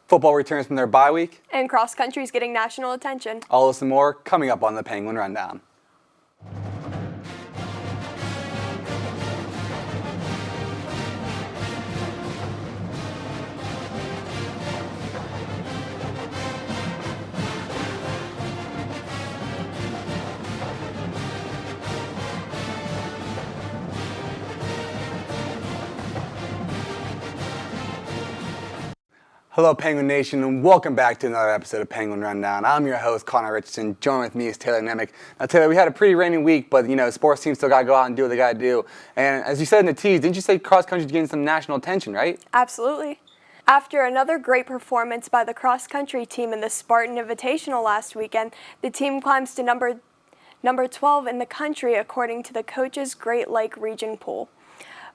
Football returns from their bye week. And cross country is getting national attention. All this and more coming up on the Penguin Rundown. Hello Penguin Nation and welcome back to another episode of Penguin Rundown. I'm your host Connor Richardson. Joining with me is Taylor Nemec. Now Taylor, we had a pretty rainy week, but sports teams still got to go out and do what they got to do. And as you said in the tease, didn't you say cross country is getting some national attention, right? Absolutely. After another great performance by the cross country team in the Spartan Invitational last weekend, the team climbs to number 12 in the country according to the coach's Great Lake Region poll.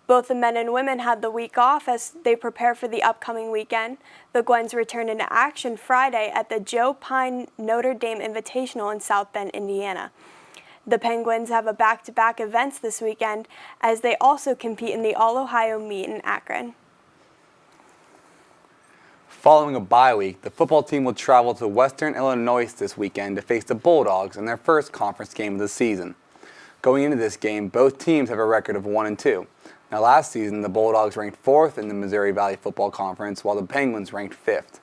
Both the men and women had the week off as they prepare for the upcoming weekend. The Gwens return into action Friday at the Joe Pine Notre Dame Invitational in South Bend, Indiana. The Penguins have a back-to-back events this weekend as they also compete in the All-Ohio Meet in Akron. Following a bye week, the football team will travel to Western Illinois this weekend to face the Bulldogs in their first conference game of the season. Going into this game, both teams have a record of 1-2. Now last season, the Bulldogs ranked 4th in the Missouri Valley Football Conference, while the Penguins ranked 5th.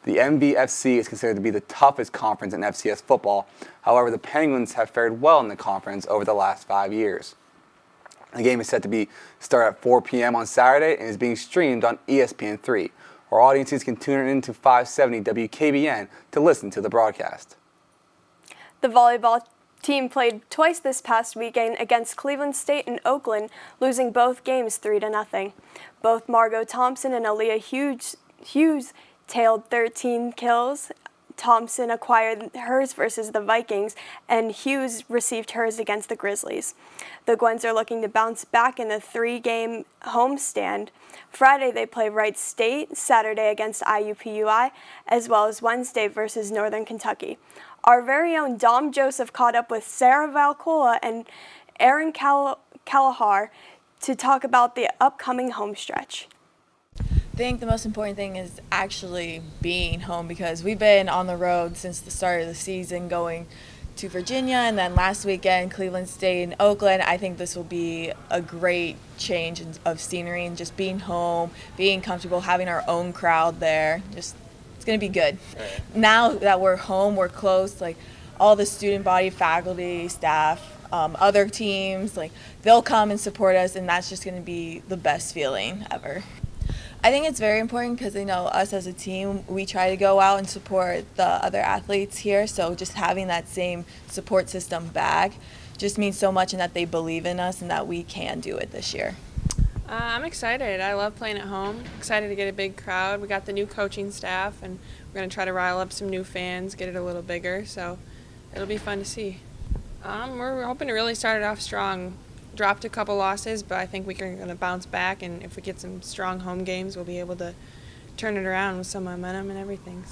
The MVFC is considered to be the toughest conference in FCS football. However, the Penguins have fared well in the conference over the last 5 years. The game is set to start at 4 p.m. on Saturday and is being streamed on ESPN3, where audiences can tune in to 570 WKBN to listen to the broadcast. The volleyball team played twice this past weekend against Cleveland State and Oakland, losing both games 3-0. Both Margot Thompson and Aaliyah Hughes tailed 13 kills. Thompson acquired hers versus the Vikings, and Hughes received hers against the Grizzlies. The Gwens are looking to bounce back in a 3-game homestand. Friday they play Wright State, Saturday against IUPUI, as well as Wednesday versus Northern Kentucky. Our very own Dom Joseph caught up with Sarah Valcola and Aaron Callahar to talk about the upcoming home stretch. I think the most important thing is actually being home because we've been on the road since the start of the season, going to Virginia and then last weekend Cleveland State and Oakland. I think this will be a great change of scenery and just being home, being comfortable, having our own crowd there. It's going to be good. Right. Now that we're home, we're close, like all the student body, faculty, staff, other teams, like they'll come and support us, and that's just going to be the best feeling ever. I think it's very important because us as a team, we try to go out and support the other athletes here, so just having that same support system back just means so much, and that they believe in us and that we can do it this year. I'm excited. I love playing at home. Excited to get a big crowd. We got the new coaching staff, and we're going to try to rile up some new fans, get it a little bigger, so it'll be fun to see. We're hoping to really start it off strong. Dropped a couple losses, but I think we're going to bounce back, and if we get some strong home games, we'll be able to turn it around with some momentum and everything.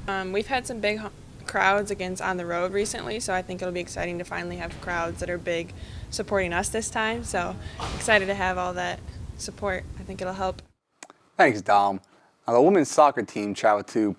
So we've had some big crowds on the road recently, so I think it'll be exciting to finally have crowds that are big supporting us this time. So excited to have all that support. I think it'll help. Thanks, Dom. Now, the women's soccer team traveled to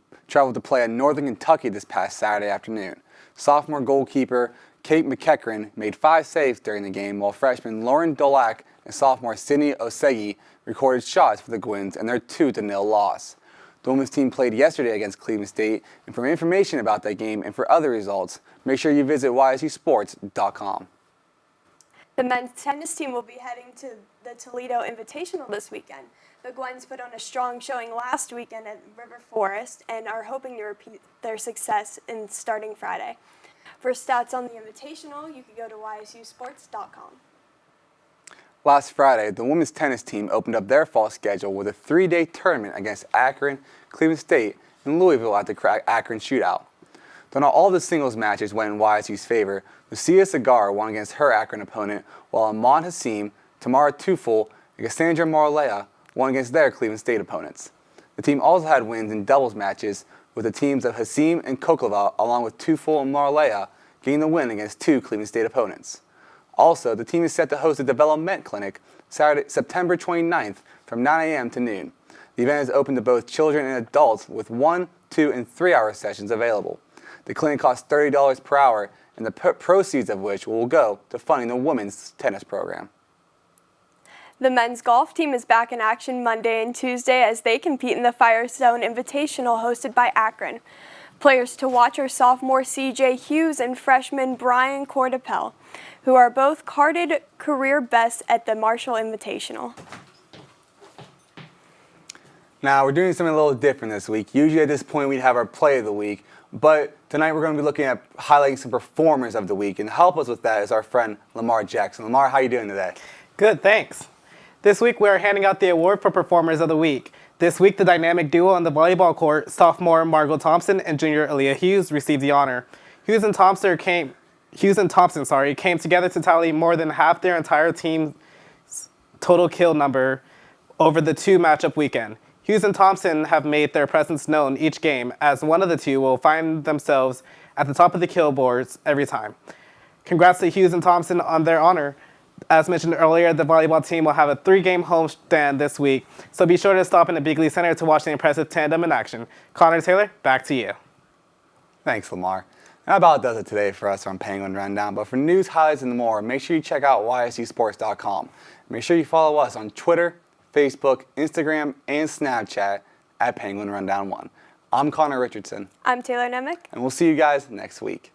play at Northern Kentucky this past Saturday afternoon. Sophomore goalkeeper Kate McEachran made 5 saves during the game, while freshman Lauren Dolak and sophomore Sydney Osegi recorded shots for the Gwens in their 2-0 loss. The women's team played yesterday against Cleveland State, and for information about that game and for other results, make sure you visit YSUsports.com. The men's tennis team will be heading to the Toledo Invitational this weekend. The Gwens put on a strong showing last weekend at River Forest and are hoping to repeat their success in starting Friday. For stats on the Invitational, you can go to YSUsports.com. Last Friday, the women's tennis team opened up their fall schedule with a 3-day tournament against Akron, Cleveland State, and Louisville at the Akron Shootout. Though not all the singles matches went in YSU's favor, Lucia Segar won against her Akron opponent, while Amon Hassim, Tamara Tufel, and Cassandra Marlea won against their Cleveland State opponents. The team also had wins in doubles matches, with the teams of Hassim and Koklova, along with Tufel and Marlea, getting the win against 2 Cleveland State opponents. Also, the team is set to host a development clinic Saturday, September 29th from 9 a.m. to noon. The event is open to both children and adults with 1, 2, and 3-hour sessions available. The clinic costs $30 per hour, and the proceeds of which will go to funding the women's tennis program. The men's golf team is back in action Monday and Tuesday as they compete in the Firestone Invitational hosted by Akron. Players to watch are sophomore CJ Hughes and freshman Brian Cordapel, who are both carded career best at the Marshall Invitational. Now, we're doing something a little different this week. Usually at this point we'd have our play of the week, but tonight we're going to be looking at highlighting some performers of the week, and to help us with that is our friend Lamar Jackson. Lamar, how are you doing today? Good, thanks. This week we are handing out the award for performers of the week. This week the dynamic duo on the volleyball court, sophomore Margot Thompson and junior Aaliyah Hughes, received the honor. Hughes and Thompson came together to tally more than half their entire team's total kill number over the 2 matchup weekend. Hughes and Thompson have made their presence known each game, as one of the two will find themselves at the top of the kill boards every time. Congrats to Hughes and Thompson on their honor. As mentioned earlier, the volleyball team will have a 3-game homestand this week, so be sure to stop in the Bigley Center to watch the impressive tandem in action. Connor Taylor, back to you. Thanks, Lamar. That about does it today for us on Penguin Rundown, but for news, highlights, and more, make sure you check out YSUsports.com. Make sure you follow us on Twitter, Facebook, Instagram, and Snapchat at Penguin Rundown 1. I'm Connor Richardson. I'm Taylor Nemec. And we'll see you guys next week.